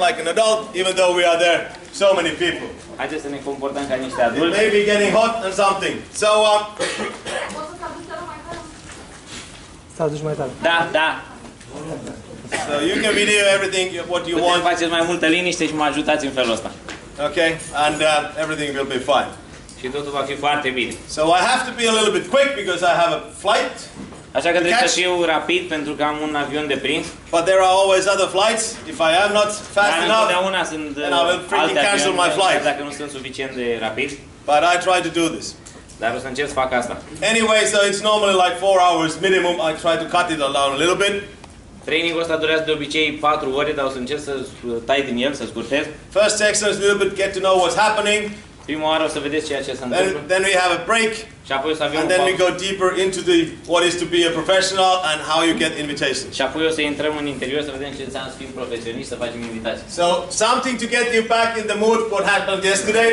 like an adult, even though we are there so many people. Haideți să ne comportăm ca niște It adulți. may be getting hot and something. So, Să aduci mai tare. Da, da. so you can video everything what you Puteți want. faceți mai multă liniște și mă ajutați în felul ăsta. Okay, and everything will be fine. Și totul va fi foarte bine. So I have to be a little bit quick because I have a flight. Așa că trebuie să fiu rapid pentru că am un avion de prins. But there are always other flights. If I am not fast Dar enough, întotdeauna sunt then I will freaking alte cancel my avioane, flight. dacă nu sunt suficient de rapid. But I try to do this. Dar o să încerc să fac asta. Anyway, so it's normally like 4 hours minimum. I try to cut it down a little bit. Trainingul ăsta durează de obicei 4 ore, dar o să încerc să tai din el, să scurtez. First section is a little bit get to know what's happening. Prima oară o să vedeți ceea ce se întâmplă. Then we have a break. Și apoi o să avem And then we go deeper into what is to be a professional and how you get invitations. Și apoi o să intrăm în interior să vedem ce înseamnă să fim profesioniști, să facem invitații. So something to get you back in the mood. What happened yesterday?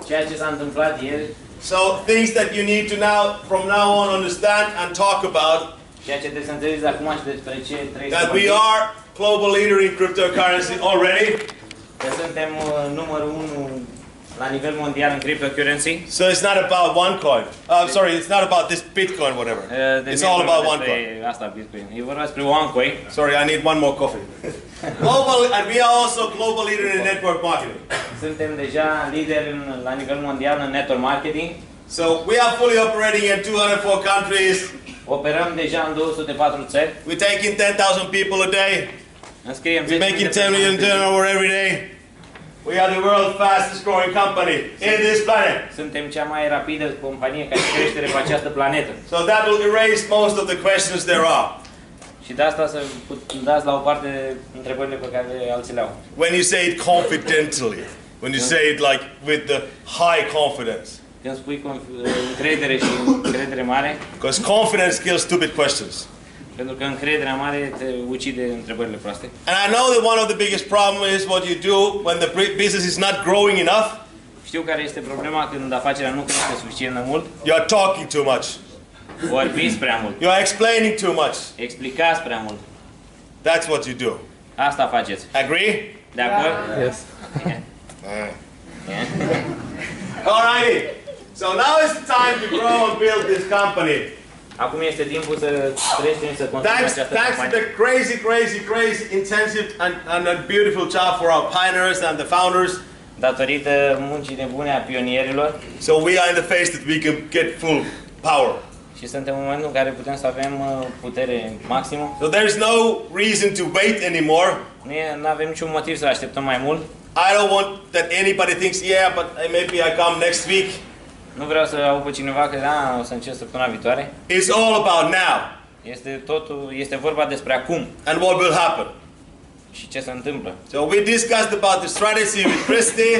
Ceea ce s-a întâmplat ieri, So things that you need to from now on understand and talk about. ceea ce trebuie să înțelegeți acum și despre ce trebuie să That we vorbim. are global leader in cryptocurrency already. Că suntem numărul 1 la nivel mondial în cryptocurrency. So it's not about OneCoin. Sorry, it's not about this Bitcoin, whatever. It's all about OneCoin. Asta, Bitcoin. E vorba despre OneCoin. Sorry, I need one more coffee. Global, and we are also global leader in network marketing. Suntem deja lideri la nivel mondial în network marketing. So we are fully operating in 204 countries. Operăm deja în 204 țări. We're taking 10,000 people a day. Înscriem We're making 10 million turnover every day. We are the world's fastest growing company in this planet. Suntem cea mai rapidă companie care crește pe această planetă. So that will erase most of the questions there are. Și de asta să dați la o parte întrebările pe care alții le au. When you say it confidently, when you say it like with the high confidence. Când spui încredere și încredere mare. Because confidence kills stupid questions. Pentru că încrederea mare te ucide întrebările proaste. And I know that one of the biggest problem is what you do when the business is not growing enough. Știu care este problema când afacerea nu crește suficient de mult. You are talking too much. Vorbiți prea mult. You are explaining too much. Explicați prea mult. That's what you do. Asta faceți. Agree? De acord? Yes. Alrighty. So now is the time to grow and build this company. Acum este timpul să creștem, să construim această Thanks to companie. the crazy intensive and a beautiful job for our pioneers and the founders. Datorită muncii nebune a pionierilor. So we are in the phase that we can get full power. Și suntem în momentul în care putem să avem putere maximă. So there is no reason to wait anymore. Nu avem niciun motiv să așteptăm mai mult. I don't want that anybody thinks, yeah, but maybe I come next week. Nu vreau să aud pe cineva că da, o să încep săptămâna viitoare. It's all about now. Este vorba despre acum. And what will happen. Și ce se întâmplă. So we discussed about the strategy with Christy.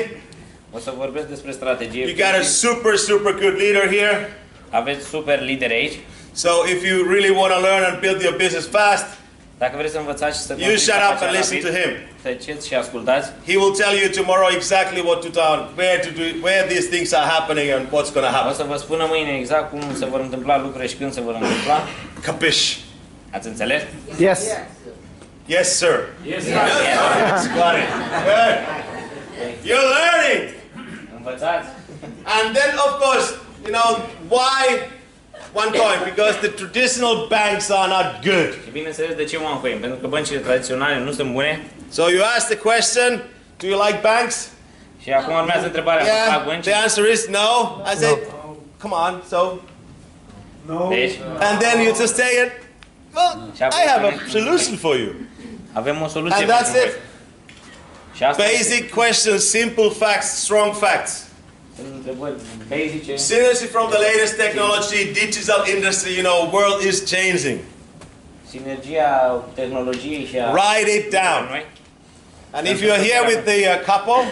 O să vorbesc despre strategie. You got a super good leader here. Aveți super lideri aici. So if you really want to learn and build your business fast, dacă vreți să învățați și să you shut up and listen to him. Tăceți și ascultați. He will tell you tomorrow exactly what to do, where these things are happening and what's going to O happen. să vă spună mâine exact cum se vor întâmpla lucrurile și când se vor întâmpla. Capish? Ați înțeles? Yes. Yes, sir. Yes, Got it. Good. You're learning. Învățați. And then, of course, you know, why OneCoin? Because the traditional banks are not good. Și bineînțeles de ce OneCoin? Pentru că băncile tradiționale nu sunt bune. So you ask the question, do you like banks? Și acum urmează întrebarea, fac bănci? The answer is no. I said, come on, so. No. Deci, And then you just take it, well, I have a solution for you. avem o soluție And that's pentru it. voi. Și asta Basic questions, simple facts, strong facts. sunt întrebări basice. Synergy from the latest technology, digital industry, you know, world is changing. Sinergia tehnologiei și a... Write it down. Noi. And if you are here with the couple,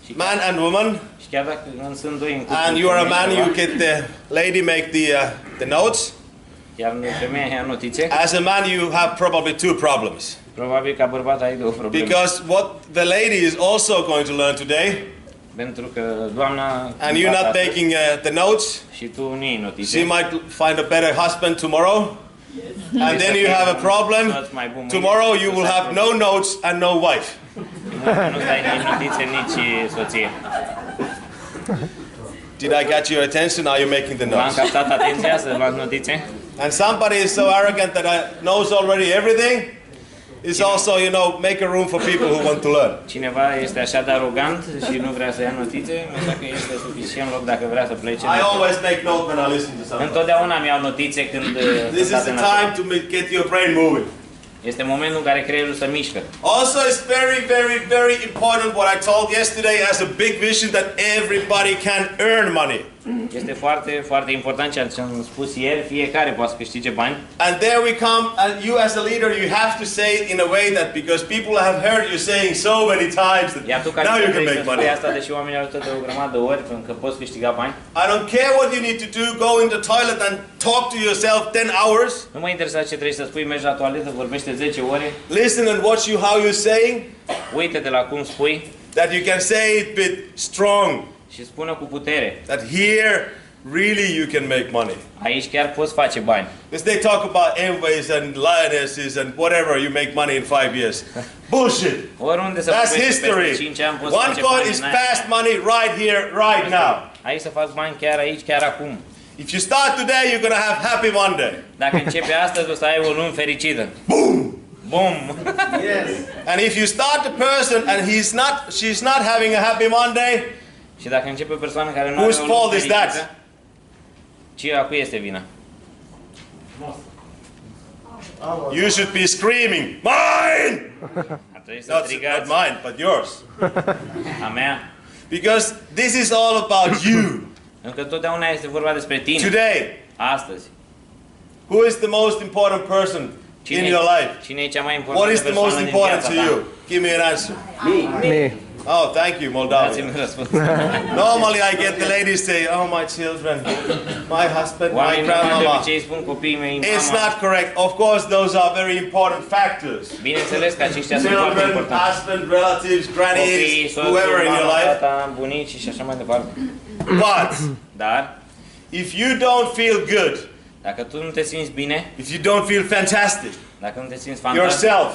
Și man and woman, Și chiar dacă sunt doi în and you are a man, you get the lady make the notes. Iar femeia ia notițe. As a man, you have probably two problems. Probabil ca bărbat ai două probleme. Because what the lady is also going to learn today, Pentru că doamna... and you're not taking the notes, Și tu nu iei notițe. she might find a better husband tomorrow. And then you have a problem. Tomorrow you will have no notes and no wife. Nu stai nici notițe, nici soție. Did I get your attention? Are you making the V-am notes? captat atenția să luați notițe? And somebody is so arrogant that knows already everything. Is also, you know, make a room for people who want to learn. Cineva este așa de arogant și nu vrea să ia notițe, așa că este suficient loc dacă vrea să plece. I always make note when I listen to somebody. Întotdeauna mi-au notițe când This is the time to get your brain moving. Este momentul în care creierul se mișcă. Also, it's very, very, very important what I told yesterday as a big vision that everybody can earn money. Este foarte, foarte important ceea ce am spus ieri, fiecare poate să câștige bani. And there we come, and you as a leader, you have to say it in a way that because people have heard you saying so many times that now you can make money. Asta, deși oamenii au ajutat de o grămadă de ori, pentru că poți câștiga bani. I don't care what you need to do, go in the toilet and talk to yourself 10 hours. Nu mă interesează ce trebuie să spui, mergi la toaletă, vorbește 10 ore. Listen and watch you how you're saying. Uite-te la cum spui. That you can say it with strong. Și spune cu putere. That here, really you can make money. Aici chiar poți face bani. Because they talk about Amways and Lionesses and whatever, you make money in 5 years. Bullshit! Oriunde să That's history. OneCoin is fast money right here, right now. Aici să faci bani chiar aici, chiar acum. If you start today, you're going to have happy Monday. Dacă începi astăzi, o să ai o lună fericită. Boom! Boom! Yes. And if you start a person and she's not having a happy Monday, și dacă începe o persoană care nu are o whose fault is that? A cui este vina? You should be screaming, mine! Not mine, but yours. A mea. Because this is all about you. Pentru că totdeauna este vorba despre tine. Today. Astăzi. Who is the most important person in your life? Cine e cea mai importantă What is the most important to you? Give me an answer. Me. Oh, thank you, Moldova. Dați-mi răspuns. Normally I get the ladies say, oh, my children, my husband, my grandmama. De obicei spun copiii mei, mama. It's not correct. Of course, those are very important factors. Bineînțeles că aceștia sunt foarte Children, importanti. husband, relatives, grannies, whoever in your life. Tata, bunici și așa mai departe. But, dar, if you don't feel good, dacă tu nu te simți bine, if you don't feel fantastic, dacă nu te simți fantastic, yourself,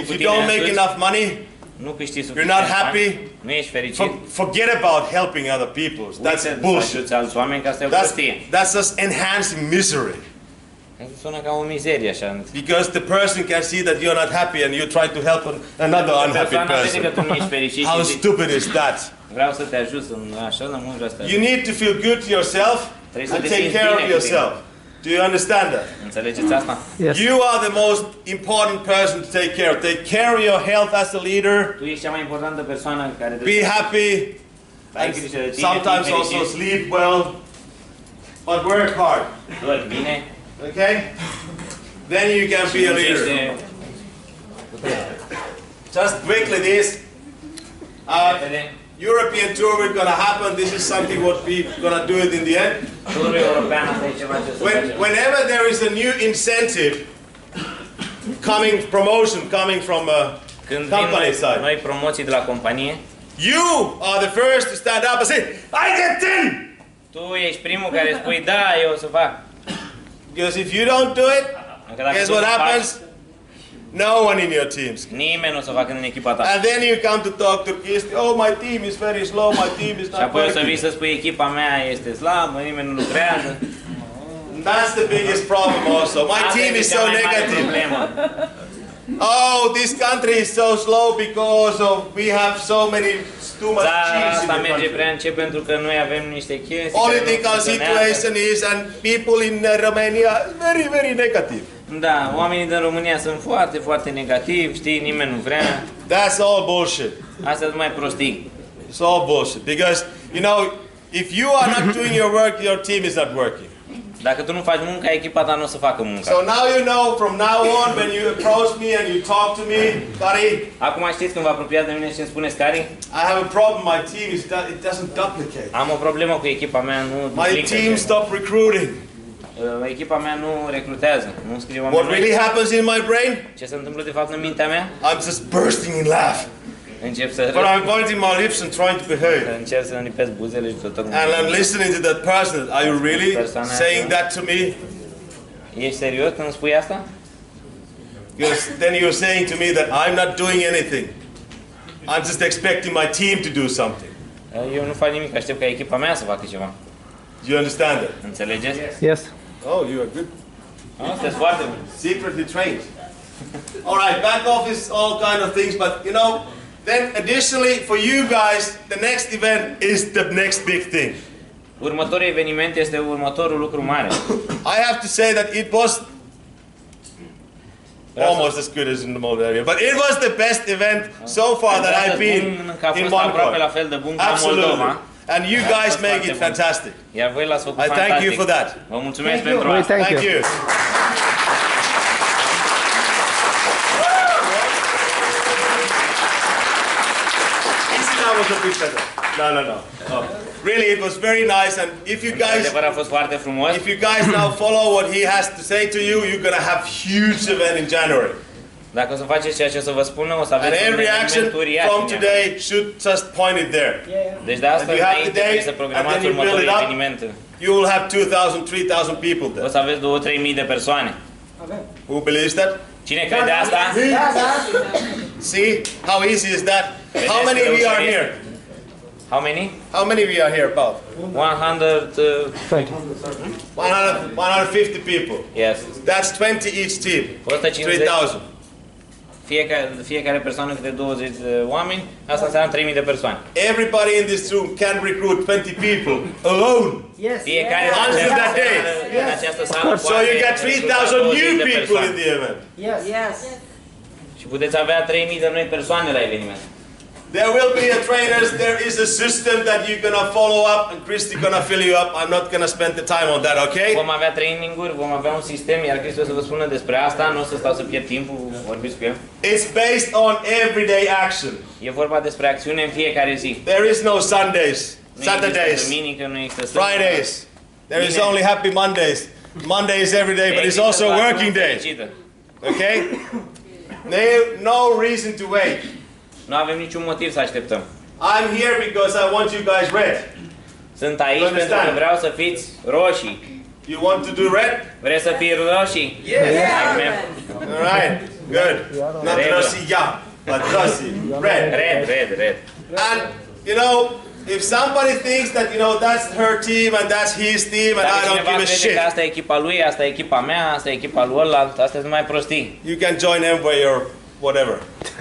if you don't make enough money, nu câștigi you're not happy, nu ești fericit, forget about helping other people. That's bullshit. That's just enhancing misery. Sună ca o mizerie așa. Because the person can see that you're not happy and you're trying to help another unhappy person. How stupid is that? Vreau să te ajut în așa, dar nu vreau să te ajut. You need to feel good to yourself and take care of yourself. Do you understand that? Înțelegeți asta? Yes. You are the most important person to take care of. Take care of your health as a leader. Tu ești cea mai importantă persoană care be happy. And sometimes also sleep well. But work hard. Dormi bine. Okay? Then you can be a leader. Just quickly this. European tour is going to happen. This is something what we're going to do it in the end. Whenever there is a new incentive promotion coming from a company side, noi promoții de la companie, you are the first to stand up and say, I get 10! Tu ești primul care spui, da, eu o să fac. Because if you don't do it, guess what happens? No one in your teams. Nimeni nu o să facă în echipa ta. And then you come to talk to kids. Oh, my team is very slow. My team is not working. Și apoi o să vii să working. spui echipa mea este slabă, nimeni nu lucrează. That's the biggest problem also. My team is so negative. Oh, this country is so slow because of we have so too much cheese in Asta the merge country. prea încet pentru că noi avem niște chestii. Political situation is, and people in Romania very, very negative. Da, oamenii din România sunt foarte, foarte negativi, știi, nimeni nu vrea. That's all bullshit. Asta sunt mai prostii. It's all bullshit because, you know, if you are not doing your work, your team is not working. Dacă tu nu faci munca, echipa ta nu o să facă munca. So now you know, from now on, when you approach me and you talk to me, Kari, acum știți când vă apropiați de mine și îmi spuneți, Kari, I have a problem. My team it doesn't duplicate. am o problemă cu echipa mea, nu My team stop recruiting. Echipa mea nu recrutează, nu scrie oameni. What really happens in my brain? Ce se întâmplă de fapt în mintea mea? I'm just bursting in laugh. Încep să But I'm pointing my lips and trying to behave. Încerc să lipesc buzele și tot. And I'm listening to that person. Are you really saying that to me? Ești serios când spui asta? Because then you're saying to me that I'm not doing anything. I'm just expecting my team to do something. Eu nu fac nimic, aștept ca echipa mea să facă ceva. Do you understand that? Înțelegeți? Yes. Oh, you are good. Sunteți foarte buni. Secretly trained. All right, back office, all kind of things, but you know, then additionally for you guys, the next event is the next big thing. Următorul eveniment este următorul lucru mare. I have to say that it was almost as good as in the Moldavia, but it was the best event so far that I've been in aproape la OneLife. fel de bun ca Moldova. And you guys make it fantastic. Iar voi l-ați făcut I fantastic. thank you for that. Vă mulțumesc pentru asta. Thank you. No. Oh. Really, it was very nice, and if you guys, Adevărat, a fost foarte frumos. if you guys now follow what he has to say to you, you're gonna have huge event in January. Dacă o să faceți ceea ce o să vă spună, o să And aveți un every action eveniment uriaș. from today should just point it there. Deci de asta And you have înainte the date, trebuie să and programați then you build următorul it up. eveniment. You will have 2,000, 3,000 people O there. să aveți 2-3 mii de persoane. Who believes that? Cine crede asta? See how easy is that? How many we are here? How many? How many we are here? About 20. 150 people. Yes. That's 20 each team. 150. 3,000. Fiecare persoană câte 20 de oameni, asta înseamnă 3000 de persoane. Everybody in this room can recruit 20 people alone. Fiecare Until that day. în această sală So poate you get 3,000 recruta 20 new de people persoane. in the event. Și puteți avea 3000 de noi persoane la eveniment. There will be a trainers, there is a system that you're gonna follow up, and Christy gonna fill you up. I'm not gonna spend the time on that, okay? Vom avea traininguri, vom avea un sistem, iar Cristi o să vă spună despre asta, nu o să stau să pierd timpul, vorbiți cu el. It's based on everyday action. E vorba despre acțiune în fiecare zi. There is no Sundays, Nu există Saturdays, duminică, nu există sâmbătă. Fridays. There is only happy Mondays. Monday is every day, but it's Există also doar working luni day. fericite. Okay? No reason to wait. Nu avem niciun motiv să așteptăm. I'm here because I want you guys red. Sunt aici pentru că Understand? vreau să fiți roșii. You want to do red? Vreți să fii roșii? Amen. All right, good. Not Red. Russia, but Russia. Red. Red. And, you know, if somebody thinks that, you know, that's her team and that's his team and Dacă I don't cineva give a crede shit, că asta e echipa lui, asta e echipa mea, asta e echipa lui ăla, astea sunt numai prostii. you can join Amway or whatever.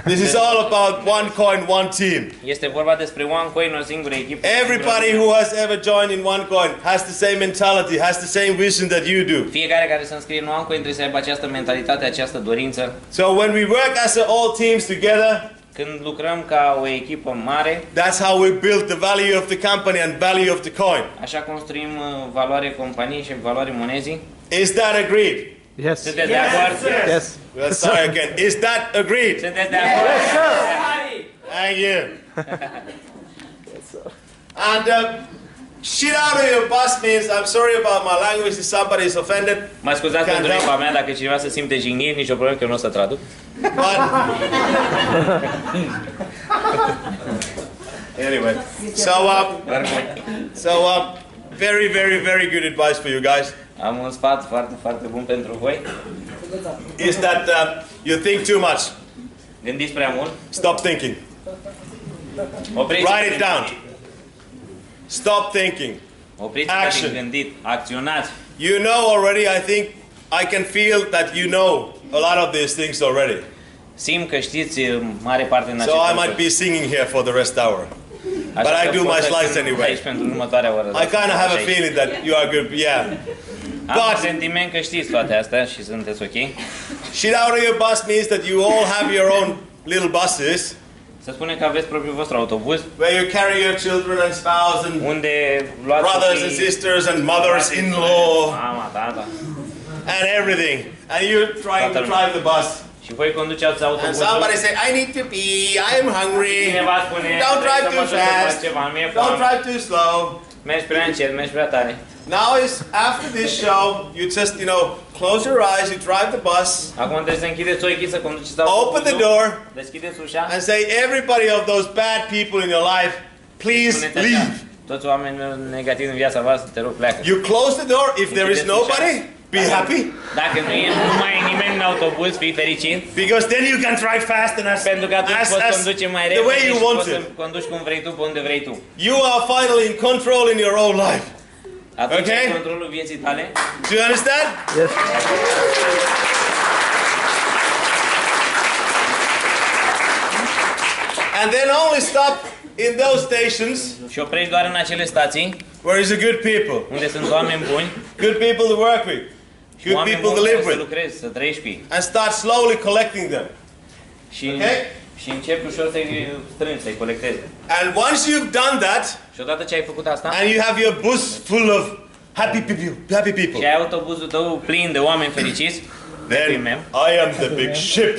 This is all about one coin, one team. Este vorba despre OneCoin, o singură echipă. Everybody who has ever joined in OneCoin has the same mentality, has the same vision that you do. Fiecare care se înscrie în OneCoin trebuie să aibă această mentalitate, această dorință. So when we work as all teams together, Când lucrăm ca o echipă mare, that's how we build the value of the company and value of the coin. așa construim valoare companiei și valoare monezii. Is that agreed? Yes. Sunteți de acord? Yes. Well, sorry again. Is that agreed? Sunteți de acord? Thank you. And shit out of your bus means, I'm sorry about my language if somebody is offended. Mă scuzați Can't pentru help. limba mea, dacă cineva se simte jignit, nicio problemă, că eu nu o să traduc. But anyway, so very, very, very good advice for you guys. Am un sfat foarte, foarte bun pentru voi. Is that you think too much? Gândiți prea mult. Stop thinking. Opriți Write it down. Stop thinking. Opriți Action. din gândit. Acționați. You know already. I think I can feel that you know a lot of these things already. Simt că știți mare parte din So aceste I might lucruri. be singing here for the rest hour. Așa but I că do pot my să slides cânt anyway. aici pentru următoarea oră. I kind of have a feeling that you are good. Yeah. Am un But sentiment că știți toate astea și sunteți ok. shit out of your bus means that you all have your own little buses Să spunem că aveți propriul vostru autobuz, where you carry your children and spouse and unde luați brothers and copiii, sisters and mothers-in-law mama, tata, and everything. And you're trying to drive the bus. și voi conduceați And autobuzul. somebody say, I need to pee, I am hungry. Cineva spune, Don't drive "Trebuie too să mă duc să fac fast. ceva, mi-e Don't foame." drive too slow. Mergi prea încet, mergi prea tare. Now is after this show, you just, you know, close your eyes, you drive the bus, Acum trebuie să închideți ochii, să conduceți open the autobuzul, door, deschideți ușa, and say, everybody of those bad people in your life, please spuneți așa, leave. toți oamenii negativi în viața voastră, te rog, pleacă. You close the door. If there is Închideți ușa. nobody, Be happy. Dacă nu mai e nimeni în autobuz, fii fericit. Because then you can drive fast and Pentru că atunci poți conduce mai the way repede you și want poți să it. conduci cum vrei tu, pe unde vrei tu. You are finally in control in your own life. Atunci Okay. ai controlul vieții tale. Do you understand? Yes. And then only stop in those stations Și oprești doar în acele stații where is a good people, unde sunt oameni buni, good people to work with, good oameni people buni to live care să with, lucrezi, să trăiești cu ei. and start slowly collecting them. Și, Okay. și începi ușor să-i strângi, să-i colectezi. And once you've done that, Și odată ce ai făcut asta, and you have your bus full of happy people, și ai autobuzul tău plin de oameni fericiți, then Amen. I am the big ship.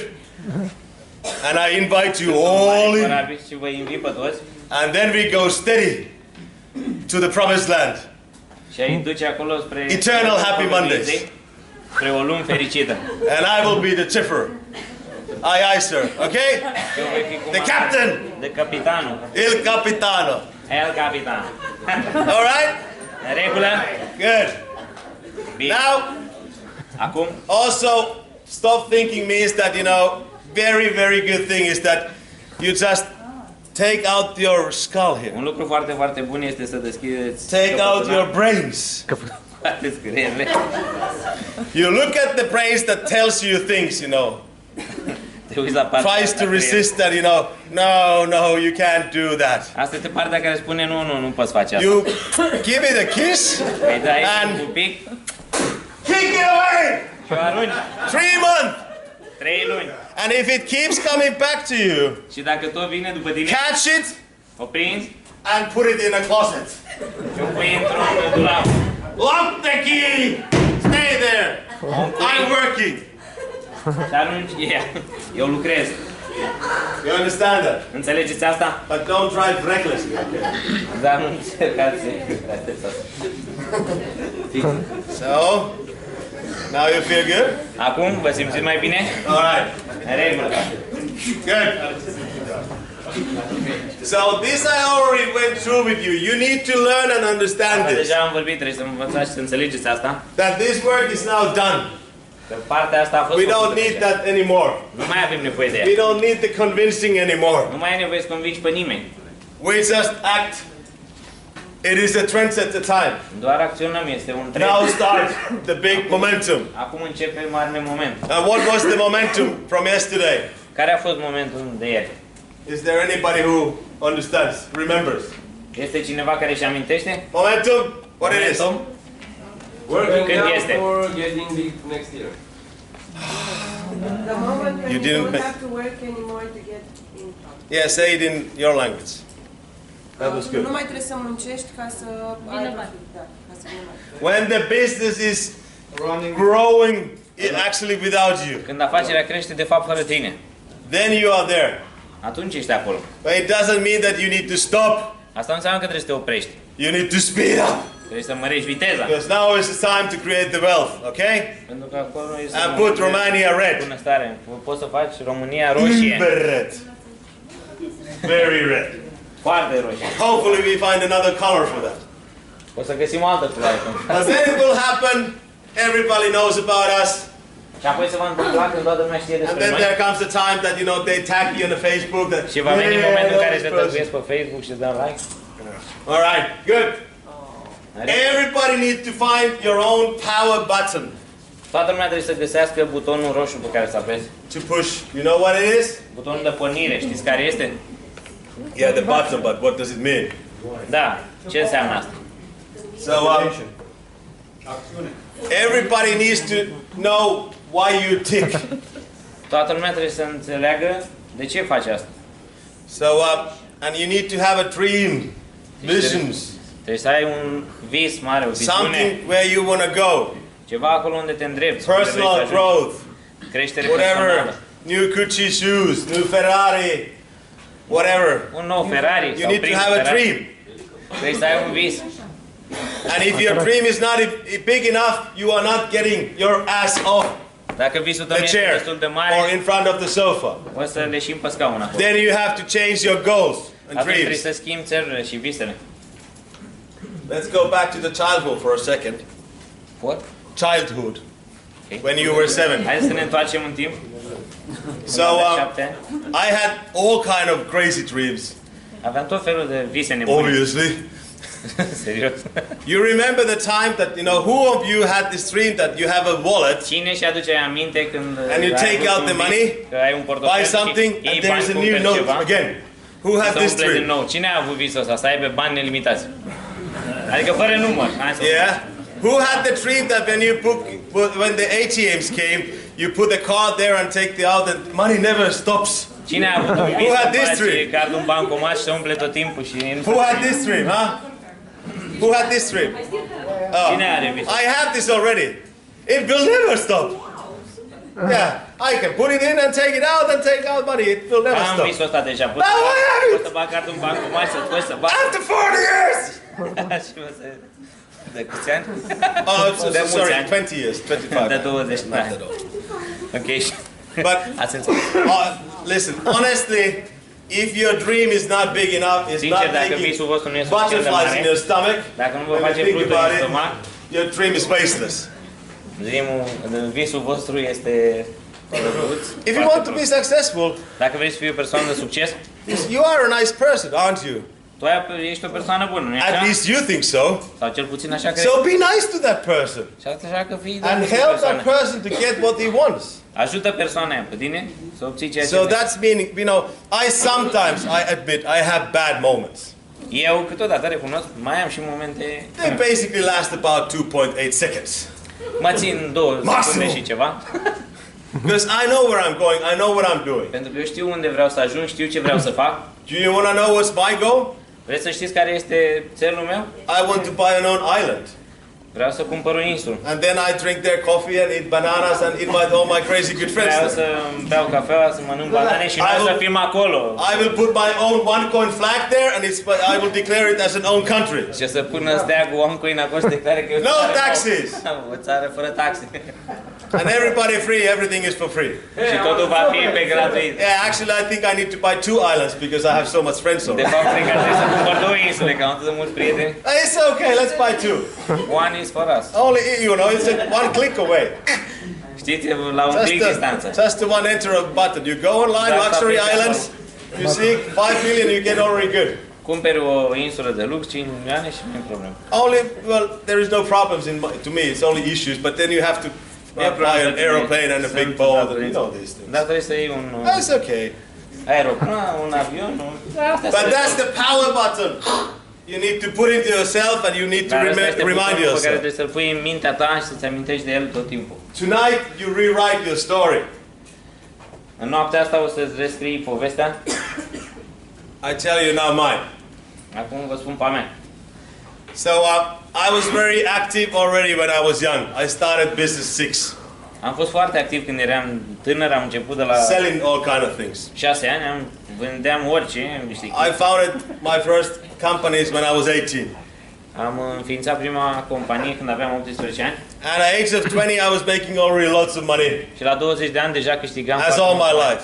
And I invite you all in. corabil, și vă invit pe toți, And then we go steady to the promised land. și ai duce acolo spre Eternal happy Mondays. spre o lume fericită. And I will be the chipper. Aye, sir. Okay? Eu voi fi The captain. de capitanul. Il capitano. El capitan. All right? În regulă? Good. Bine. Now, Acum, also, stop thinking means that, very, very good thing is that you just take out your skull here. un lucru foarte, foarte bun este să deschideți Take out căpătâna, your brains. toate scâriele. You look at the brains that tells you things, Te uiți la partea tries asta to cu el. resist that, no, you can't do that. Asta este partea care spune nu poți face asta. You give it a kiss Îi dai and un pic kick it away. și o arunci. 3 months. 3 luni. And if it keeps coming back to you, Și dacă tot vine după tine, catch it o prinzi and put it in a closet. și o pui într-un dulap. Lock the key. Stay there. I'm working. Și arunci, eu lucrez. You understand that? Înțelegeți asta? But don't drive recklessly. Dar nu încercați să faceți asta. So, now you feel good? Acum vă simțiți mai bine? All right. În regulă. Good. So this I already went through with you. You need to learn and understand this. Deja am vorbit, trebuie să învățați și să înțelegeți asta. That this work is now done. Că partea asta a fost We don't făcută need deja. that anymore. Nu mai avem nevoie de ea. We don't need the convincing anymore. Nu mai ai nevoie să convingi pe nimeni. We just act. It is a trend at the time. Doar acționăm, este un trend. Now start the big momentum. Acum începe marele moment. And what was the momentum from yesterday? Care a fost momentul de ieri? Is there anybody who understands, remembers? Este cineva care își amintește? Momentum? What it is? Momentum? Working Când out este? for getting big next year. The moment when You you, didn't don't make- have to work anymore to get income. Yeah, say it in your language. That was Nu good. mai trebuie să muncești ca să ai profit, da, ca să vină bani. When the business is growing actually without you, Când afacerea crește de fapt fără tine. then you are there. Atunci ești acolo. But it doesn't mean that you need to stop. Asta nu înseamnă că trebuie să te oprești. You need to speed up. Trebuie să mărești viteza. Because now is the time to create the wealth, okay? Pentru că acolo este And momentul put de Romania red. bunăstare. Poți să faci România roșie. Uber red. Very red. Foarte roșie. Hopefully we find another color for that. O să găsim o altă culoare. But then it will happen. Everybody knows about us. Și apoi se va întâmpla când toată lumea știe And despre then noi. there comes the time that they tag you on the Facebook that Și va veni momentul în care this se person. tăguiesc pe Facebook și dă like. All right, good. Everybody needs to find your own power button Toată lumea trebuie să găsească butonul roșu pe care să apese. to push. You know what it is? Butonul de pornire, știți care este? Yeah, the button, but what does it mean? Da, ce înseamnă asta? So everybody needs to know why you tick. Toată lumea trebuie să înțeleagă de ce faci asta. So and you need to have a dream, visions, Trebuie să ai un vis mare, o viziune, something where you want to go, ceva acolo unde te îndrepți, unde vrei să personal ajungi. growth, Creștere whatever, personală, new Gucci shoes, new Ferrari, whatever. un nou Ferrari You sau need to primul have a Ferrari. dream. Trebuie să ai un vis. And if your dream is not big enough, you are not getting your ass off Dacă visul tău the nu este chair destul de or mare, in front of the sofa. o să leșim pe scaun acolo. Then you have to change your goals and Atunci trebuie dreams. să schimbi țelurile și visele. Let's go back to the childhood for a second. Pot? childhood, Okay. when you were 7. Hai să ne întoarcem în timp. So La 7 ani. I had all kind of crazy dreams, Aveam tot felul de vise nebune. obviously. Serios. You remember the time that, who of you had this dream that you have a wallet, Cine și aduce aminte când And you ai take avut out un the vis, money, că ai un portofel buy și something, iei and bani, there's a new cumperi note ceva, again? Who had să this umple din dream? nou. Cine a avut visul ăsta? Să aibă bani nelimitați. Adică fără număr. Hai să Yeah. Who had the dream that when the ATMs came, you put the card there and take the out, and money never stops? Cine a avut un vis Who had să this faci dream? cardul în bancomat și să umple tot timpul și... Who had this dream, huh? Who had this dream? Cine are visul? I have this already. It will never stop. Yeah, I can put it in and take it out and take out money. It will never Am stop. visul ăsta deja. Now I have Poți it! să bag cardul în bancomat și să scoți să bag. After 40 years! Și o să... De câți ani? Oh, De mulți sorry, ani. 20 years, 25. De 20 de Not ani. that old. Ok. But Ați înțeles. listen, honestly, if your dream is not big enough, it's Sincer, not dacă making visul vostru nu e suficient de butterflies in mare, your stomach, dacă nu vă when face you think fluturi about în it, stomac, your dream is wasteless. visul vostru este... If you want to be successful, Dacă vrei să fii o persoană de succes, you are a nice person, aren't you? tu ești o persoană bună, nu-i At așa? least you think so. Sau cel puțin așa că... So be nice to that person Și așa că fii and de help persoană. that person to get what he wants. Ajută persoana aia pe tine să obții ceea ce So vrei. that's meaning, I admit, I have bad moments. Eu câteodată recunosc, mai am și momente... They basically last about 2.8 seconds. Mă țin 2 Maximum. secunde și ceva. Because I know where I'm going, I know what I'm doing. Pentru că eu știu unde vreau să ajung, știu ce vreau să fac. Do you want to know what's my goal? Vreți să știți care este țelul meu? I want to buy an own island. Vreau să cumpăr o insulă. And then I drink their coffee and eat bananas and invite all my crazy good friends Vreau there. să beau cafea, să mănânc banane și noi să fim acolo. I will put my own OneCoin flag there and I will declare it as an own country. Și să pună steagul OneCoin acolo să declare că e o No țară taxes! nouă. O țară fără taxe. And everybody free, everything is for free. Și totul va fi pe gratuit. Yeah, actually I think I need to buy 2 islands because I have so much friends De already. fapt, cred că ar trebui să cumpăr 2 insule, că am atât de mulți prieteni. It's okay, let's buy 2. One is for us. Only, it's one click away. Știți, la un click distanță. Just the one enter of button. You go online, That's luxury not islands, you see 5 million, you get already good. Cumperi o insulă de lux, 5 milioane și nu e problemă. Only, well, there is no problems to me, it's only issues, but then you have to buy an aeroplane and a big boat, and you know these things. Dar trebuie să iei un That's okay. aeroplan, un avion, But that's the power button. You need to put it yourself and you need to remind pe care yourself. trebuie să-l pui în mintea ta și să-ți amintești de el tot timpul. Tonight you rewrite your story. În noaptea asta o să-ți rescrii povestea. I tell you now mine. Acum vă spun pe a mea. So I was very active already when I was young. I started business 6, Am fost foarte activ când eram tânăr, am început de la selling all kind of things. 6 ani, vândeam orice, niște I founded my first companies when I was 18. Am înființat prima companie când aveam 18 ani And at age of 20 I was making already lots of money. și la 20 de ani deja câștigam As foarte all mult my bani. life.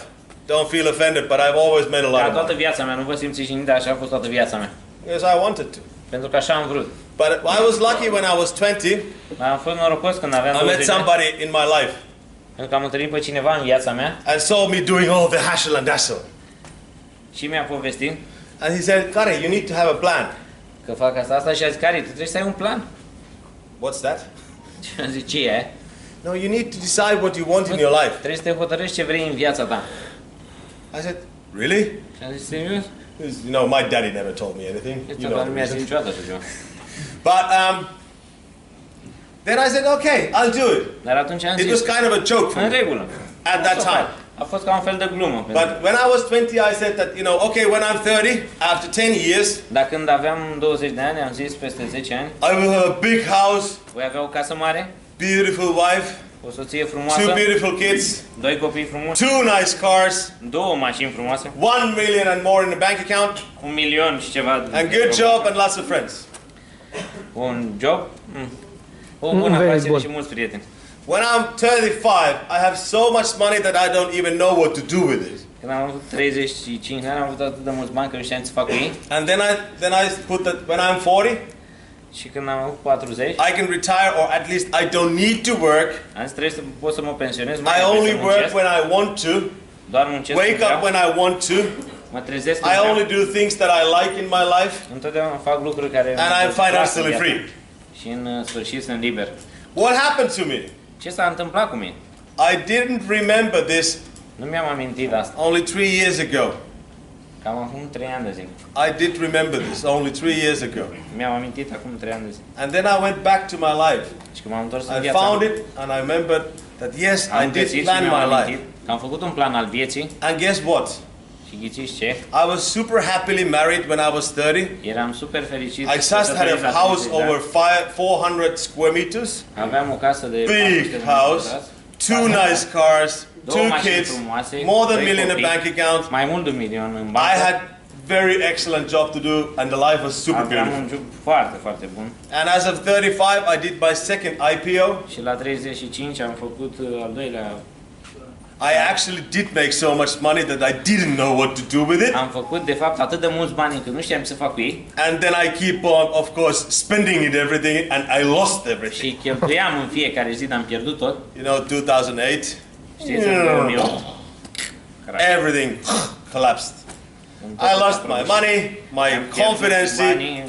Don't feel offended, but I've always made a lot Ca of toată money. viața mea, nu vă simțiți și dar așa a fost toată viața mea. Because I wanted to. Pentru că așa am vrut. But I was lucky when I was 20, Am fost norocos când aveam I met 20 de ani, somebody in my life pentru că am întâlnit pe cineva în viața mea and saw me doing all the hassle and dazzle. și mi-a povestit And he said, Kare, you need to have a plan. că fac asta și a zis, Cari, tu trebuie să ai un plan. What's that? Și am zis, ce e? No, you need to decide what you want in your life. Trebuie să te hotărăști ce vrei în viața ta. I said, really? Și am zis, serios? You know, my daddy never told me anything. You know. Nu mi-a zis niciodată așa ceva. But then I said, okay, I'll do it. Dar atunci am It was zis, kind of a joke for în me regulă. at that time. A fost ca un fel de glumă. pentru But when I was 20, I said that, okay, when I'm 30, after 10 years, Dar când aveam 20 de ani, am zis peste 10 ani, I will have a big house, voi avea o casă mare, beautiful wife, o soție 2 frumoasă, beautiful kids, 2 copii frumoși, 2 nice cars, 2 mașini frumoase, 1 million and more in the bank account, 1 milion și ceva. and good job and lots of friends. Un job, o bună very afacere bun. și mulți prieteni. When I'm 35, I have so much money that I don't even know what to do with it. Când am avut 35 de ani, am avut atât de mulți bani că nu știam ce fac cu ei. And then I put that when I'm 40, Și când am avut 40, I can retire, or at least I don't need to work. am zis trebuie să pot să mă pensionez, I mai only să work muncesc, when I want to, doar muncesc wake când vreau, up when I want to. mă trezesc I când vreau, only do things that I like in my life, întotdeauna fac lucruri care and I'm îmi plac în financially viață. free. Și în sfârșit sunt liber. What happened to me? Ce s-a întâmplat cu mine? I didn't remember this Nu mi-am amintit asta. only 3 years ago. Cam acum 3 ani de zile. I did remember this only 3 years ago. Mi-am amintit acum 3 ani de zile. And then I went back to my life. Și când m-am întors în I viața found mea, it and I remembered that yes, I am did găsit și plan mi-am my amintit life. că am făcut un plan al vieții And guess what? și ghiciți ce? I was super happily married when I was 30. Eram super fericit. I just had a house over 400 square meters, Aveam o casă de big 400 de house, metri 2 nice cars, două 2 mașini kids, frumoase, more than a doi million in a copii, bank account. mai mult de 1 milion în I bancă. had very excellent job to do and the life was super Aveam beautiful. un job foarte, foarte bun. And as of 35, I did my second IPO. Și la 35 am făcut al doilea. I actually did make so much money that I didn't know what to do with it. Am făcut, de fapt, atât de mulți bani încât nu știam ce să fac cu ei. And then I keep on, of course, spending it everything and I lost everything. Și cheltuiam în fiecare zi, dar am pierdut tot. You know, 2008, Știți, în 2008. everything collapsed. I lost my money, my confidence,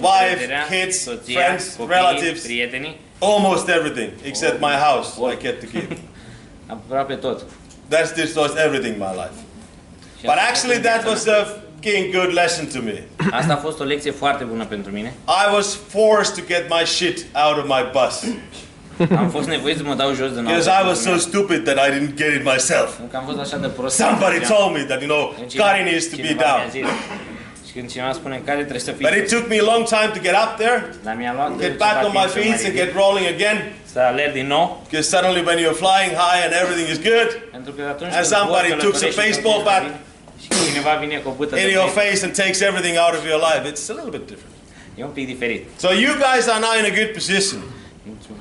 wife, kids, friends, relatives, prietenii, almost everything except my house I get to keep. aproape tot. That's destroys everything in my life. But actually that was a fucking good lesson to me. Asta a fost o lecție foarte bună pentru mine. I was forced to get my shit out of my bus. Am fost nevoit să mă dau jos din Because I was so stupid that I didn't get it myself. Că am fost așa de prost. Somebody told me that, you know, Kari needs to be down. Și când cineva spune care trebuie să fii. But it took me a long time to get up there, Dar mi-a luat get back on my feet and get rolling again. să alerg din nou. Because suddenly when you're flying high and everything is good, Pentru că atunci and somebody took some baseball bat și cineva vine cu o bută in de your play, face and takes everything out of your life, it's a little bit different. e un pic diferit. So you guys are now in a good position.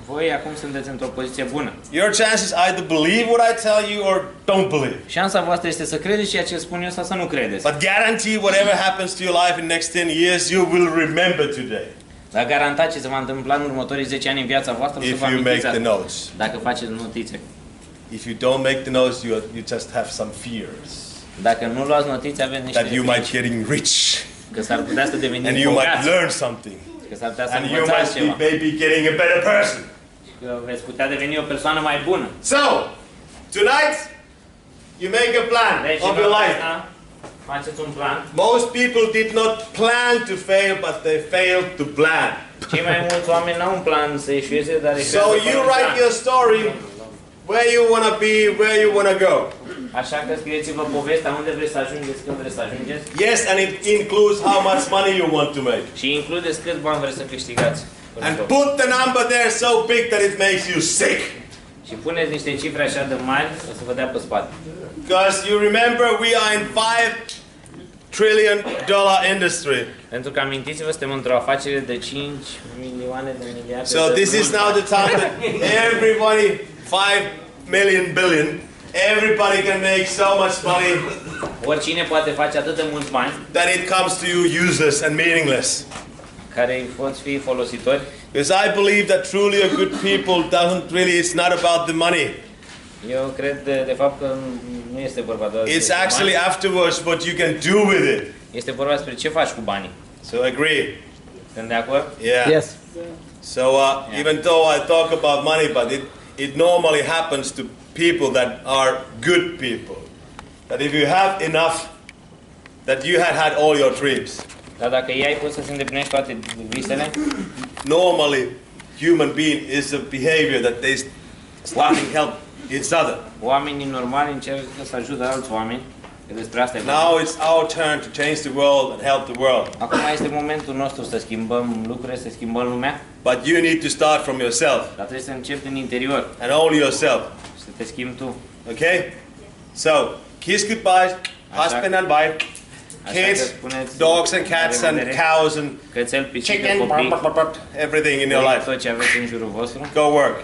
Voi acum sunteți într-o poziție bună. Your chance is either believe what I tell you or don't believe. Șansa voastră este să credeți ceea ce spun eu sau să nu credeți. But guarantee whatever happens to your life in the next 10 years, you will remember today. Dar garantat ce se va întâmpla în următorii 10 ani în viața voastră, o să If vă you make amintiți the asta. notes. Dacă faceți notițe. If you don't make the notes, you just have some fears Dacă nu luați notițe, aveți niște that you might frici. getting rich Că s-ar putea să and deveniți you might bogați. learn something Că s-ar putea să and you învățați might ceva. be maybe getting a better person. Că veți putea deveni o persoană mai bună. So, tonight you make a plan Deci, of your life. faceți un plan. Most people did not plan to fail, but they failed to plan. Cei mai mulți oameni n-au un plan să ieșuieze, dar So you write your story, where you want to be, where you want to go. Așa că scrieți-vă povestea unde vreți să ajungeți, când vreți să ajungeți. Yes, and it includes how much money you want to make. Și includeți câți bani vreți să câștigați. And put the number there so big that it makes you sick. Și puneți niște cifre așa de mari, o să vă dea pe spate. Because you remember we are in $5 trillion industry. Pentru că amintiți-vă, suntem într-o afacere de 5 milioane de miliarde. So de this is mulți now bani. the time that everybody, 5 million billion, everybody can make so much money Oricine poate face atât de mulți bani, that it comes to you useless and meaningless. care îi pot fi folositori. Because I believe that truly a good people doesn't really, it's not about the money. Eu cred de fapt că nu este vorba doar It's despre actually bani. afterwards what you can do with it. Este vorba despre ce faci cu banii. So agree? Sunt de acord? Yeah. Yes. So even though I talk about money, but it normally happens to people that are good people. That if you have enough, that you had all your dreams. Dar dacă ei poți să-ți îndeplinești toate visele, Normally, human being is a behavior that they starting help each other. oamenii normali încercă să ajute alți oameni. Că despre asta e vorba. Now it's our turn to change the world and help the world. Acum este momentul nostru să schimbăm lucrurile, să schimbăm lumea, But you need to start from yourself dar trebuie să începi din interior and only yourself. și să te schimbi tu. Okay? So, kiss goodbye, husband and wife, Așa că kids, spuneți dogs and cats la and revedere, cows and cățel, pisică, chicken, copii, everything in your life. tot ce aveți în jurul vostru Go work.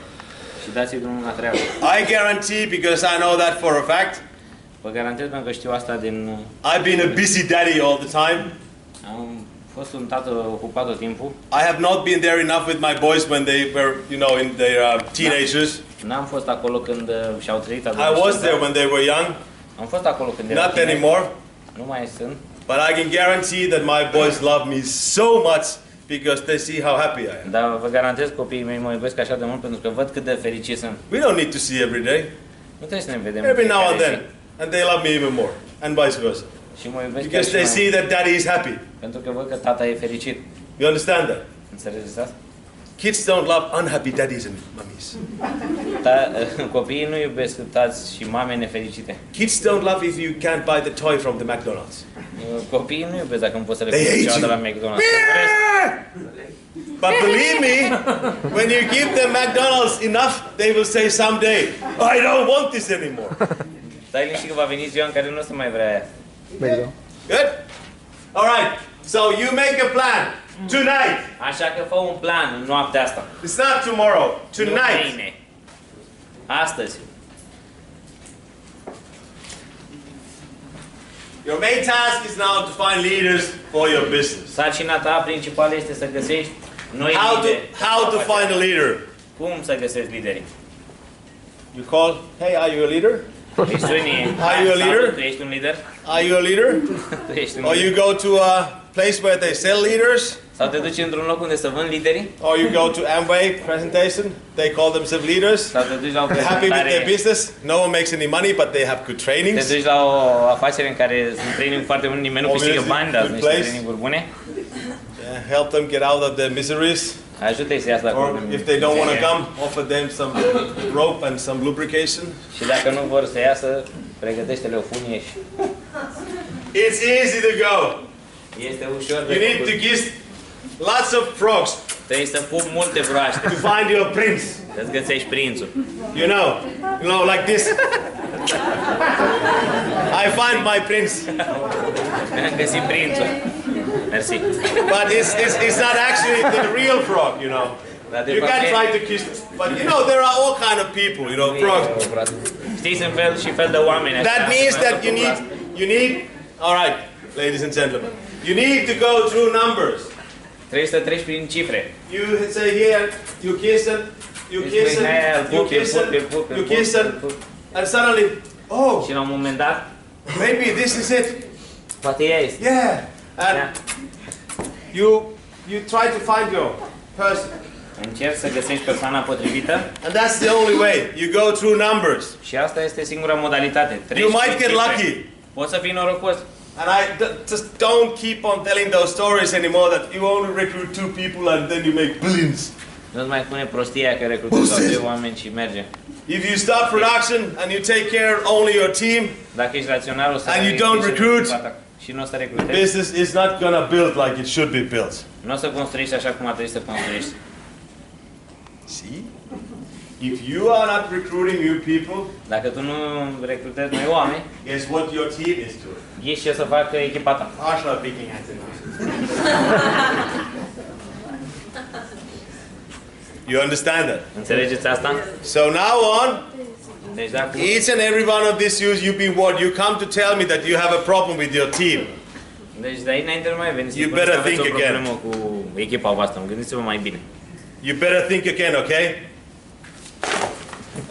și dați-i drumul la treabă. I guarantee, because I know that for a fact, Vă garantez pentru că știu asta din... I've been a busy daddy all the time. Am fost un tată ocupat tot timpul. I have not been there enough with my boys when they were, you know, in their teenagers. N-am fost acolo când și-au trăit I was adolescența. there when they were young. Am fost acolo când erau Not tineri. anymore. Nu mai sunt. But I can guarantee that my boys love me so much because they see how happy I am. Dar vă garantez copiii mei mă iubesc așa de mult pentru că văd cât de fericit sunt. We don't need to see every day. Nu trebuie să ne vedem Every în now and fiecare then. And they love me even more. And vice versa. zi. Și mă iubesc chiar Because și they mai see mult. that daddy is happy. Pentru că văd că tata e fericit. You understand that? Înțelegeți asta? Kids don't love unhappy daddies and mummies. Copiii nu iubesc tați și mame nefericite. Kids don't love if you can't buy the toy from the McDonald's. Copiii nu iubesc dacă nu poți să le They cumperi hate ceva de you. la McDonald's. În rest, But believe me, when you give them McDonald's enough, they will say someday, I don't want this anymore. stai liniștit că va veni ziua în care nu o să mai vrea aia. Good? All right. So you make a plan tonight. Așa că fă un plan în noaptea asta. It's not tomorrow. Nu Tonight. mâine. Astăzi. Your main task is now to find leaders for your business. Sarcina ta principală este să găsești noi lideri. How to find a leader? Cum să găsești lideri? You call, hey, are you a leader? Îi suni. Are you a leader? Tu ești un lider? Are you a leader? Tu ești un Or you lider? go to a place where they sell leaders? Sau te duci într-un loc unde să vând lideri? Or you go to Amway presentation? They call themselves leaders. Sau te duci la o They're happy with their prezentare? business. No one makes any money, but they have good Te trainings. duci la o afacere în care sunt training foarte buni, nimeni nu câștigă bani, dar sunt niște traininguri bune. Yeah, help them get out of their miseries. Ajută-i să iasă de Or acolo. if they don't want to come, offer them some rope and some lubrication. Și dacă nu vor să iasă, pregătește-le o funie și It's easy to go. este ușor de You need făcut. to kiss lots of frogs Trebuie să pup multe broaște, to find your prince. să-ți găsești prințul. You know, like this. I find my prince. Mi-am găsit prințul. Mersi. But it's not actually the real frog, you know. Dar de You fapt can e- try to kiss, but you know, there are all kind of people, you know, frogs. Știi, sunt fel și fel de oameni. așa. That means that you need, all right, ladies and gentlemen, you need to go through numbers. Trebuie să treci prin cifre. You say here, you kiss and you kiss and you kiss and you kiss and suddenly, oh, Și la un moment dat, maybe this is it. poate ea este. Yeah, and Da. you try to find your person, Încerci să găsești persoana potrivită and that's the only way. You go through numbers. și asta este singura modalitate. Treci You prin might get cifre. lucky. Poți să fii norocos. And just don't keep on telling those stories anymore that you only recruit 2 people and then you make billions. Nu-ți mai spune prostia că recrutezi doar 2 oameni și merge. If you start production and you take care only your team, Dacă ești rațional, o să And you recruți don't recruit, și nu o să the recrutezi, business is not gonna build like it should be built. nu o să construiești așa cum ar trebui să construiești. See? If you are not recruiting new people, Dacă tu nu recrutezi noi oameni, guess what your team is doing? ghiși ce să facă echipa ta. Arsenal picking at it. You understand that? Înțelegeți asta? So now on, Deci dacă each and every one of these years you've been what? You come to tell me that you have a problem with your team. Deci de aici înainte nu mai veniți să You spuneți că better aveți o think again. problemă cu echipa voastră. Gândiți-vă mai bine. You better think again, okay?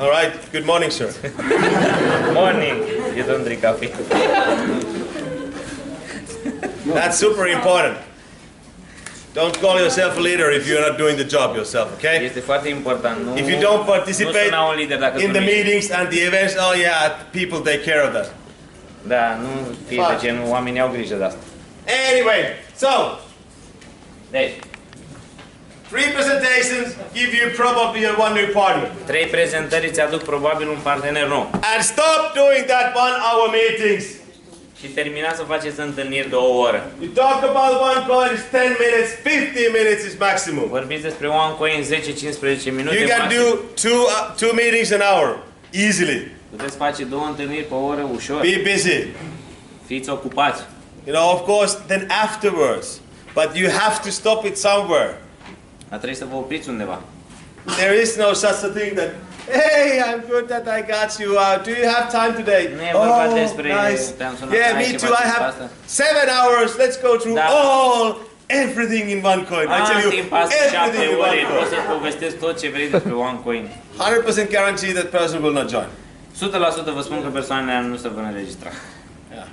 All right. Good morning, sir. Morning! You don't drink coffee. That's super important. Don't call yourself a leader if you're not doing the job yourself, okay? Este foarte important. Nu, If you don't nu participate suna un lider dacă in tu the nu ești. meetings and the events, oh yeah, people take care of that. Da, nu fie de genul, oamenii au grijă de asta. Anyway, so Deci, 3 presentations give you probably a new partner. 3 prezentări îți aduc probabil un partener nou. And stop doing that 1-hour meetings. Și terminați să faceți întâlniri de o oră. You talk about one coin, it's 10 minutes, 15 minutes is maximum. Vorbiți despre OneCoin 10-15 minute You can maxim. do two meetings an hour, easily. Puteți face 2 întâlniri pe o oră ușor. Be busy. Fiți ocupați. You know, of course, then afterwards. But you have to stop it somewhere. Dar trebuie să vă opriți undeva. There is no such a thing that, hey, I'm good that I got you. Do you have time today? Nu e vorba despre nice. te-am sunat, Yeah, ai me ceva too. I timp have asta. 7 hours. Let's go through Da. all everything in OneCoin. I tell you, Timp asta 7 everything in ore, poți să OneCoin. povestesc tot ce vrei despre OneCoin. 100% guarantee that person will not join. 100% vă spun că persoanele nu se vor înregistra. Yeah.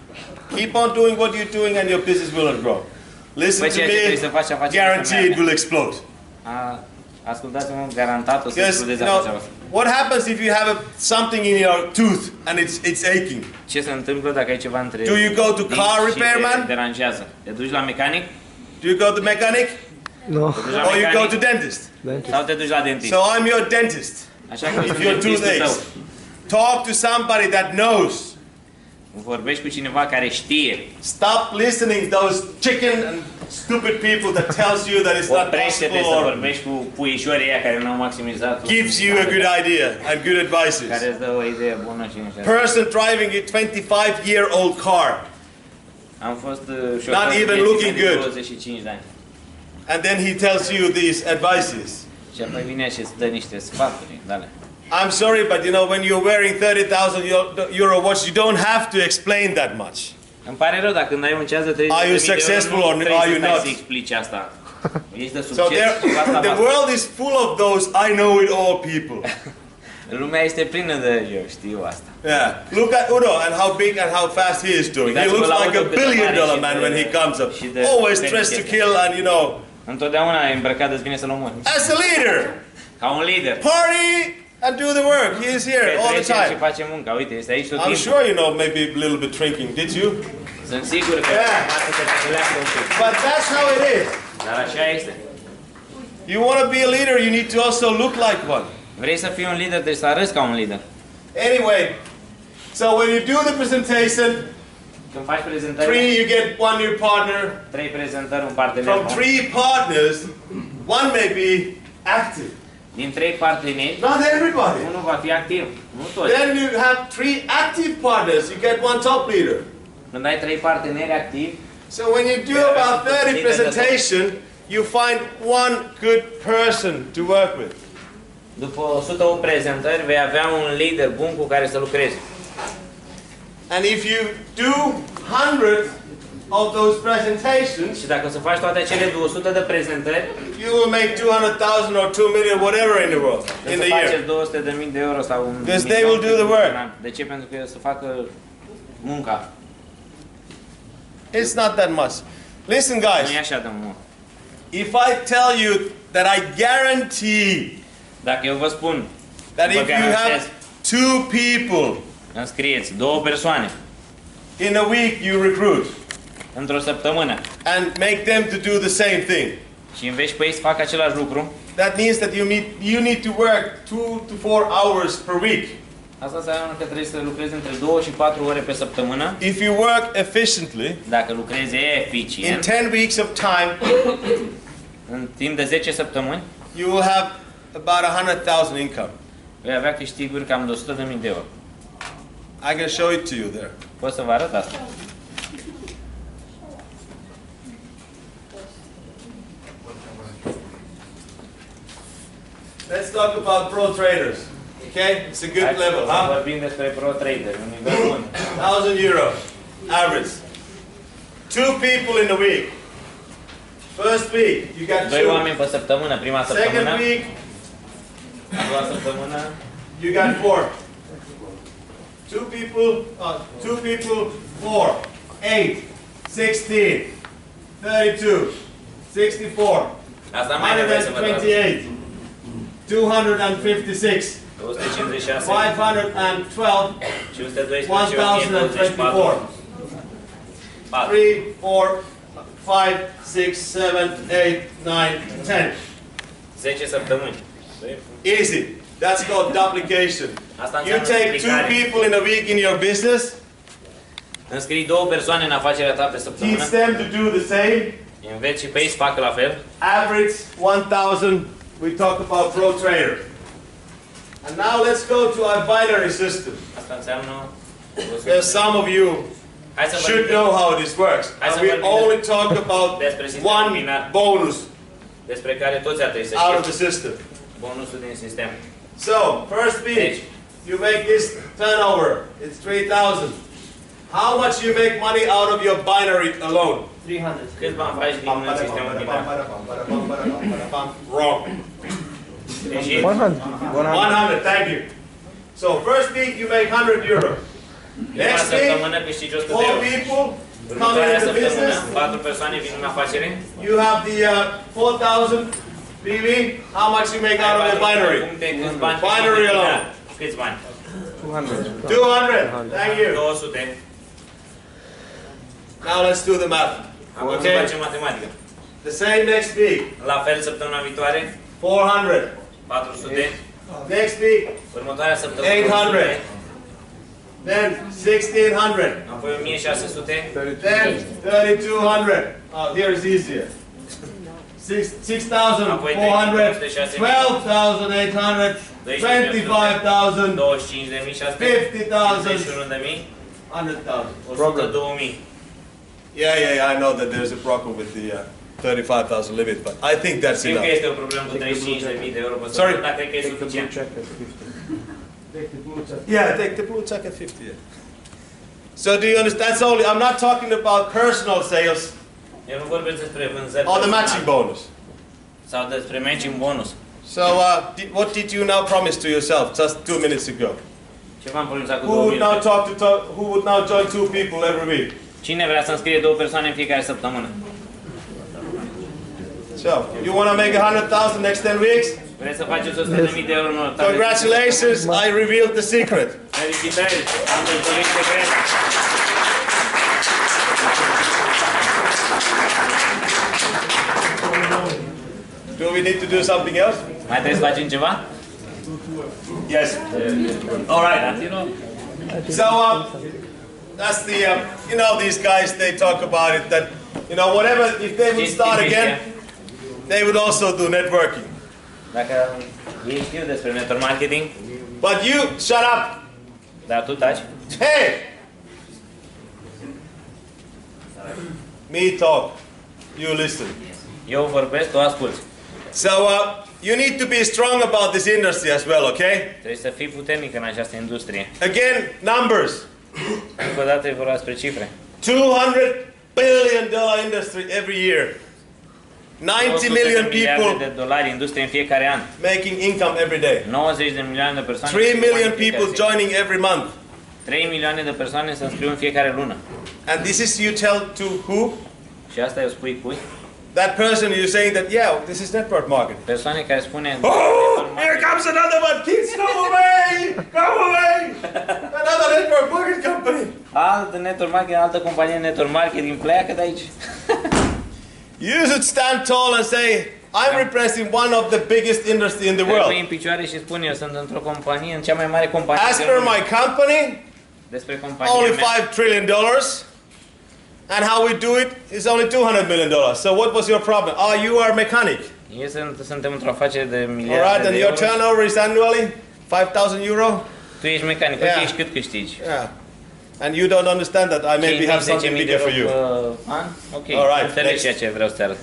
Keep on doing what you're doing and your business will not grow. Listen to Ceea ce trebuie să faci, me, afacerea guarantee să it meargă. will explode. Ascultați-mă, garantat o să Because, explodeze you know, afacerea voastră. what happens if you have something in your tooth and it's aching? Ce se întâmplă dacă ai ceva între Do you go to dinți car și repairman? te deranjează? Te duci la mecanic? Do you go to mechanic? No. Te duci la Or you go mecanic? to dentist? Sau te duci la dentist? So I'm your dentist. Așa că If sunt your tooth dentistul tău. aches, talk to somebody that knows. Vorbești cu cineva care știe. Stop listening to those chicken and stupid people that tells you that it's not Oprește-te possible să or vorbești cu puișorii ăia care n-au maximizat. gives you a good idea and good advices. Care îți dă o idee bună și așa. Person driving a 25-year-old car Am fost Not șofer even de looking good. 25 de ani. and then he tells you these advices. Și apoi vine și îți dă niște sfaturi. Dale. I'm sorry, but you know, when you're wearing 30,000 euro watch, you don't have to explain that much. Îmi pare rău, dacă când ai un ceas de 30.000 Are you de euro, successful nu or trebuie are să you stai not? să explici asta. Ești de So succes și asta the basta. world is full of those I know it all people. Lumea este plină de eu știu asta. Yeah. Look at Udo and how big and how fast he is doing. He looks like a $1 billion man when he comes up. Always dressed to kill and you know, Întotdeauna e îmbrăcat, îți vine să-l omori. as a leader, Ca un lider. party and do the work. He is here all the Petrece și time. face munca. Uite, este aici tot I'm timpul. sure you know maybe a little bit drinking. Did you? Sunt sigur că poate să te leacă un pic. But that's how it is. Dar așa este. You want to be a leader, you need to also look like one. Vrei să fii un lider, trebuie să arăți ca un lider. Anyway, so when you do the presentation, Când faci prezentări, 3 you get one new partner. 3 prezentări, un partener. From nou. 3 partners, one may be active. Din 3 parteneri, Not everybody. unul va fi activ. Nu toți. Then you have 3 active partners, you get one top leader. Când ai 3 parteneri activi, So when you do about 30 presentation, you find one good person to work with. după 108 prezentări, vei avea un lider bun cu care să lucrezi. And if you do 100 of those presentations, Și dacă o să faci toate cele 200 de prezentări, you will make 200,000 or 2 million, whatever in the world, in să the year. faceți 200.000 de euro sau un Because they milion will do the work. în an. De ce? Pentru că să facă munca. It's not that much. Listen, Nu e guys, așa de mult. if I tell you that I guarantee Dacă eu vă spun, that vă if you have garantez, 2 people înscrieți 2 persoane in a week you recruit într-o săptămână and make them to do the same thing, și înveți pe ei să facă același lucru, that means that you need to work 2 to 4 hours per week. asta înseamnă că trebuie să lucrezi între 2 și 4 ore pe săptămână. If you work efficiently, Dacă lucrezi in eficient, 10 weeks of time, în timp de 10 săptămâni, you will have about 100,000 income. vei avea câștiguri cam de 100.000 de euro. I can show it to you there. Pot să vă arăt asta. Let's talk about pro traders. Okay? It's a good Hai level, să huh? vorbim despre pro trader, un nivel bun. 1,000 euros average. 2 people in a week. First week, you got 2 2. oameni pe săptămână, prima Second săptămână, week, a doua săptămână, you got 4. 2 people, 4, 8, 16, 32, 64, asta mai nevoie să vă traduc. 128, 256, 256, 512, 512, 1024. 4. 3, 4, 5, 6, 7, 8, 9, 10. 10 săptămâni. Easy. That's called duplication. Asta You înseamnă take 2 duplicare. people in a week in your business, Înscrii 2 persoane în afacerea ta pe teach săptămână, them to do the same. înveți și pe ei să facă la fel. Average 1,000. We talk about pro trader. And now let's go to our binary system. Asta înseamnă... There's some of you Hai să should vorbim know how this works. Hai să And we vorbim only talk about despre sistemul one binar. bonus despre care toți ar trebui să out of știți. the system. Bonusul din sistem. So, first week, Deci, you make this turnover. It's 3,000. How much you make money out of your binary alone? 300. Câți bani faci din sistemul din Wrong. Deci, 100, thank you. So first week you make 100 euro. prima Next week, săptămână câștigi 100 de 4 euro. people coming Următoarea in the business. săptămână, 4 persoane vin în afacere. You have the 4,000 PV. How much you make out of the binary? Câți bani? Binary alone. Câți bani? 200. Thank you. 200. Now let's do the math. Acum să Okay. facem matematică. The same next week. La fel săptămâna viitoare, 400. 400. Next week. Următoarea săptămână, 800. 800. Then 1,600. Apoi 1600. Then 3,200. Oh, here is easier. 6,400. 12,800. 25,000. 25.600. 50,000. 51.000. 100,000. 102.000. Yeah, I know that there's a problem with the 35,000 limit, but I think that's Știu că enough. este o problemă cu 35.000 de euro pe Sorry? săptămână, dar cred că e suficient. Yeah, take the blue check at 50. Yeah. So do you understand? That's only. I'm not talking about personal sales Eu nu vorbesc despre vânzări or the matching personale bonus. sau despre matching bonus. So what did you now promise to yourself just 2 minutes ago? Ce v-am promisat cu Who 2 would now minute? who would now join 2 people every week? Cine vrea să înscrie 2 persoane în fiecare săptămână? So you want to make 100,000 next 10 weeks? Vreți să faceți 100.000 de euro în următoare? Congratulations! I revealed the secret. Felicitări! Am dezvăluit secretul. Do we need to do something else? Mai trebuie să facem ceva? Yes. All right. So that's the these guys, they talk about it that whatever, if they would start again, they would also do networking. Dacă ei știu despre network marketing, But you shut up. dar tu taci. Hey. Me talk. You listen. Eu vorbesc, tu asculți. So you need to be strong about this industry as well, okay? Trebuie să fii puternic în această industrie. Again, numbers. Încă o dată e vorba despre cifre. $200 billion industry every year. 90 million miliarde people de dolari industrie în fiecare an. making income every day. 90 de milioane de persoane. 3 million în fiecare people zi. joining every month. 3 milioane de persoane se înscriu în fiecare lună. And this is you tell to who? Și asta eu spui cui? That person you're saying that, yeah, this is network marketing. Persoane care spune Oh, here comes another one. Kids, go away! Go away! Another network marketing company. Altă network marketing, altă companie network marketing, pleacă de aici. You should stand tall and say, I'm representing one of the biggest industry in the Pui world. în picioare și spun eu sunt într-o companie, în cea mai mare companie As din per lume. my company, Despre compania only mea. $5 trillion. And how we do it is only $200 million. So what was your problem? Oh, you are a mechanic. Suntem într-o afacere de All right, miliarde and de your euro. turnover is annually 5,000 euro. Tu ești mecanic, Yeah. tu ești cât câștigi? Yeah. And you don't understand that I maybe have 5.000, something 10.000 bigger for you. An? Ok, All right, înțeleg next. ceea ce vreau să te arăt.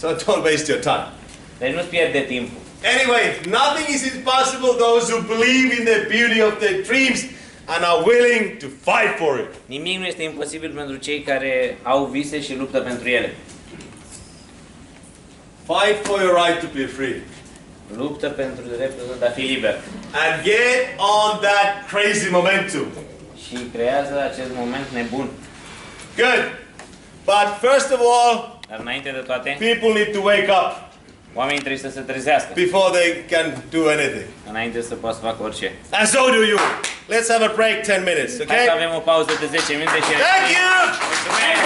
So don't waste your time. Deci nu-ți pierde timpul. Anyway, nothing is impossible those who believe in the beauty of their dreams and are willing to fight for it. Nimic nu este imposibil pentru cei care au vise și luptă pentru ele. Fight for your right to be free. Luptă pentru dreptul de a fi liber. And get on that crazy momentum. Și creează acest moment nebun. Good. But first of all, Dar înainte de toate, people need to wake up oamenii trebuie să se trezească. before they can do anything. Înainte să poată să facă orice. And so do you. Let's have a break 10 minutes, Hai okay? să avem o pauză de 10 minute și... Thank you! Mulțumesc!